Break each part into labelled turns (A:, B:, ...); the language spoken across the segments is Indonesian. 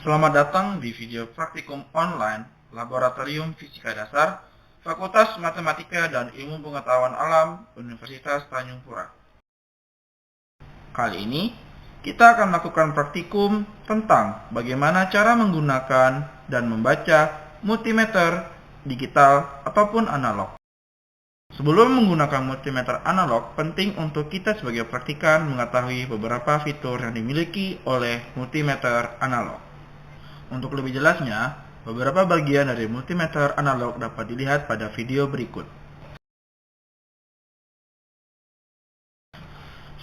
A: Selamat datang di video praktikum online Laboratorium Fisika Dasar Fakultas Matematika dan Ilmu Pengetahuan Alam Universitas Tanjung Pura. Kali ini kita akan melakukan praktikum tentang bagaimana cara menggunakan dan membaca multimeter digital ataupun analog. Sebelum menggunakan multimeter analog, penting untuk kita sebagai praktikan mengetahui beberapa fitur yang dimiliki oleh multimeter analog. Untuk lebih jelasnya, beberapa bagian dari multimeter analog dapat dilihat pada video berikut.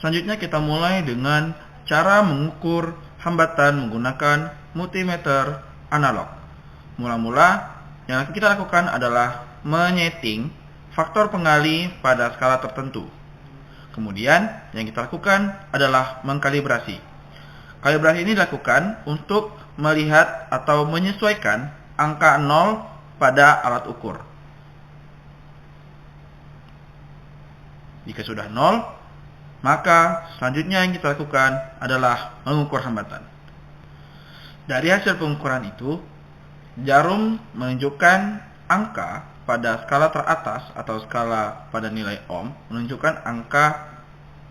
A: Selanjutnya kita mulai dengan cara mengukur hambatan menggunakan multimeter analog. Mula-mula, yang kita lakukan adalah menyeting faktor pengali pada skala tertentu. Kemudian, yang kita lakukan adalah mengkalibrasi. Kalibrasi ini dilakukan untuk melihat atau menyesuaikan angka 0 pada alat ukur. Jika sudah 0, maka selanjutnya yang kita lakukan adalah mengukur hambatan. Dari hasil pengukuran itu, jarum menunjukkan angka pada skala teratas atau skala pada nilai ohm menunjukkan angka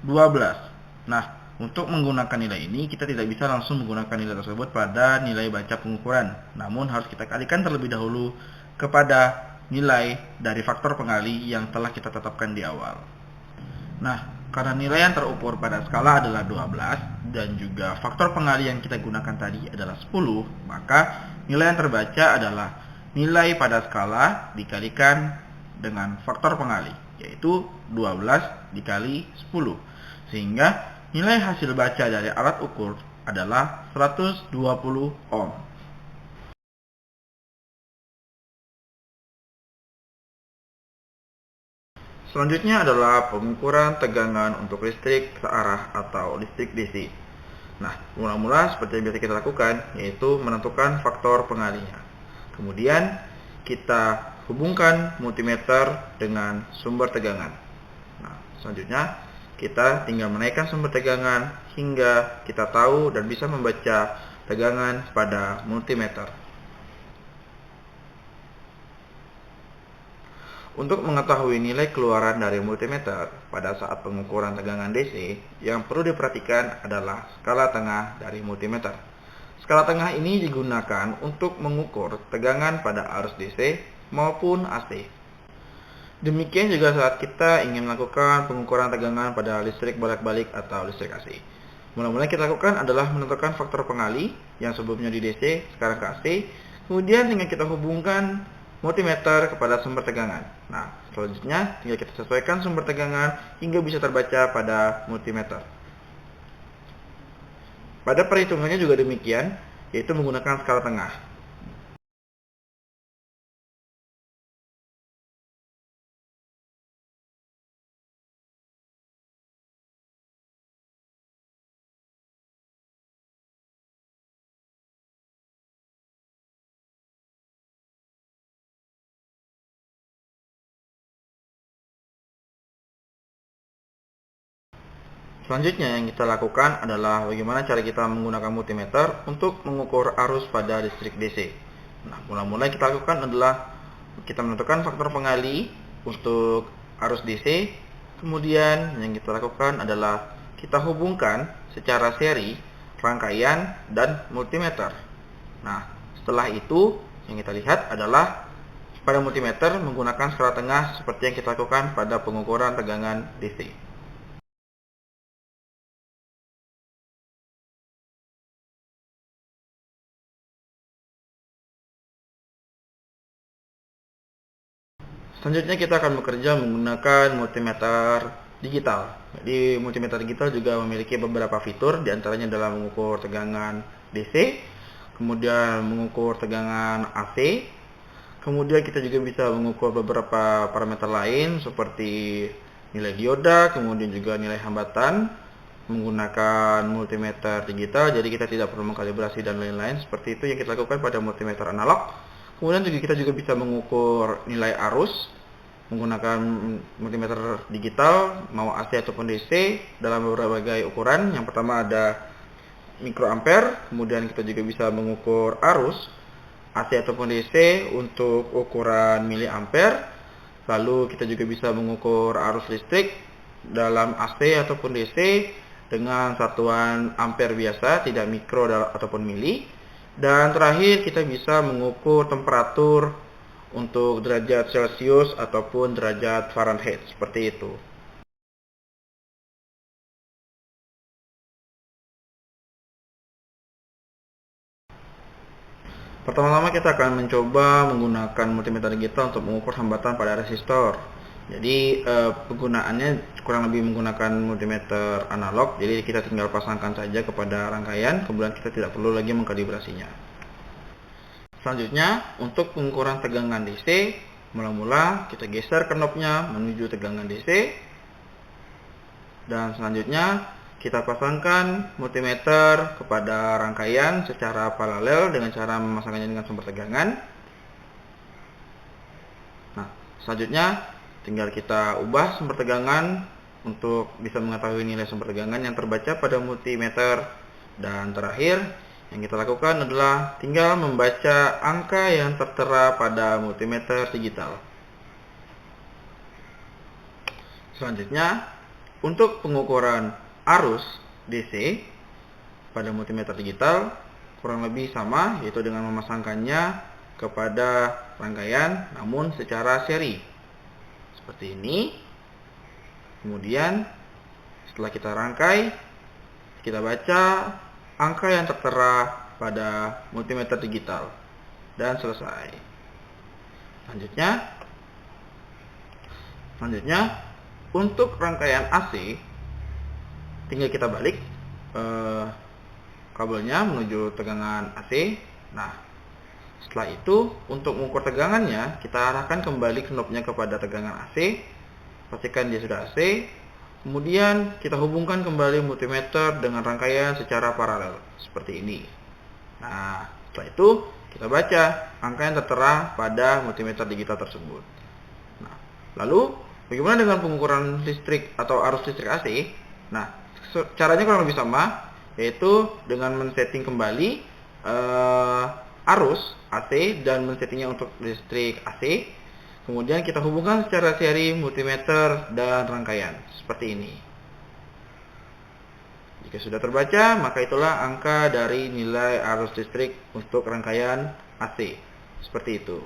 A: 12. Nah, untuk menggunakan nilai ini, kita tidak bisa langsung menggunakan nilai tersebut pada nilai baca pengukuran. Namun harus kita kalikan terlebih dahulu kepada nilai dari faktor pengali yang telah kita tetapkan di awal. Nah, karena nilai yang terukur pada skala adalah 12 dan juga faktor pengali yang kita gunakan tadi adalah 10, maka nilai yang terbaca adalah nilai pada skala dikalikan dengan faktor pengali, yaitu 12 dikali 10. Sehingga nilai hasil baca dari alat ukur adalah 120 ohm. Selanjutnya adalah pengukuran tegangan untuk listrik searah atau listrik DC. Nah, mula-mula seperti yang biasa kita lakukan, yaitu menentukan faktor pengalinya. Kemudian, kita hubungkan multimeter dengan sumber tegangan. Nah, selanjutnya, kita tinggal menaikkan sumber tegangan hingga kita tahu dan bisa membaca tegangan pada multimeter. Untuk mengetahui nilai keluaran dari multimeter pada saat pengukuran tegangan DC, yang perlu diperhatikan adalah skala tengah dari multimeter. Skala tengah ini digunakan untuk mengukur tegangan pada arus DC maupun AC. Demikian juga saat kita ingin melakukan pengukuran tegangan pada listrik bolak-balik atau listrik AC. Mula-mula kita lakukan adalah menentukan faktor pengali yang sebelumnya di DC, sekarang ke AC. Kemudian tinggal kita hubungkan multimeter kepada sumber tegangan. Nah, selanjutnya tinggal kita sesuaikan sumber tegangan hingga bisa terbaca pada multimeter. Pada perhitungannya juga demikian, yaitu menggunakan skala tengah. Selanjutnya yang kita lakukan adalah bagaimana cara kita menggunakan multimeter untuk mengukur arus pada listrik DC. Nah, mula-mula kita lakukan adalah kita menentukan faktor pengali untuk arus DC. Kemudian yang kita lakukan adalah kita hubungkan secara seri rangkaian dan multimeter. Nah, setelah itu yang kita lihat adalah pada multimeter menggunakan skala tengah seperti yang kita lakukan pada pengukuran tegangan DC. Selanjutnya kita akan bekerja menggunakan multimeter digital. Jadi multimeter digital juga memiliki beberapa fitur, diantaranya adalah mengukur tegangan DC, kemudian mengukur tegangan AC, kemudian kita juga bisa mengukur beberapa parameter lain seperti nilai dioda, kemudian juga nilai hambatan menggunakan multimeter digital. Jadi kita tidak perlu mengkalibrasi dan lain-lain. Seperti itu yang kita lakukan pada multimeter analog. Kemudian kita juga bisa mengukur nilai arus menggunakan multimeter digital, mau AC ataupun DC, dalam berbagai ukuran. Yang pertama ada mikroampere. Kemudian kita juga bisa mengukur arus AC ataupun DC untuk ukuran miliampere. Lalu kita juga bisa mengukur arus listrik dalam AC ataupun DC dengan satuan ampere biasa, tidak mikro ataupun mili. Dan terakhir kita bisa mengukur temperatur untuk derajat Celcius ataupun derajat Fahrenheit, seperti itu. Pertama-tama kita akan mencoba menggunakan multimeter digital untuk mengukur hambatan pada resistor. Jadi penggunaannya kurang lebih menggunakan multimeter analog. Jadi kita tinggal pasangkan saja kepada rangkaian, kemudian kita tidak perlu lagi mengkalibrasinya. Selanjutnya, untuk pengukuran tegangan DC, mula-mula kita geser knobnya menuju tegangan DC. Dan selanjutnya kita pasangkan multimeter kepada rangkaian secara paralel dengan cara memasangkannya dengan sumber tegangan. Nah, selanjutnya tinggal kita ubah sumber tegangan untuk bisa mengetahui nilai sumber tegangan yang terbaca pada multimeter. Dan terakhir, yang kita lakukan adalah tinggal membaca angka yang tertera pada multimeter digital. Selanjutnya, untuk pengukuran arus DC pada multimeter digital kurang lebih sama, yaitu dengan memasangkannya kepada rangkaian namun secara seri seperti ini. Kemudian setelah kita rangkai, kita baca angka yang tertera pada multimeter digital dan selesai. Selanjutnya untuk rangkaian AC, tinggal kita balik kabelnya menuju tegangan AC. Nah, setelah itu untuk mengukur tegangannya, kita arahkan kembali knobnya kepada tegangan AC. Pastikan dia sudah AC. Kemudian kita hubungkan kembali multimeter dengan rangkaian secara paralel seperti ini. Nah, setelah itu kita baca angka yang tertera pada multimeter digital tersebut. Nah, lalu bagaimana dengan pengukuran listrik atau arus listrik AC? Nah, caranya kurang lebih sama, yaitu dengan men-setting kembali arus AC dan men-settingnya untuk listrik AC. Kemudian kita hubungkan secara seri multimeter dan rangkaian seperti ini. Jika sudah terbaca, maka itulah angka dari nilai arus listrik untuk rangkaian AC. Seperti itu.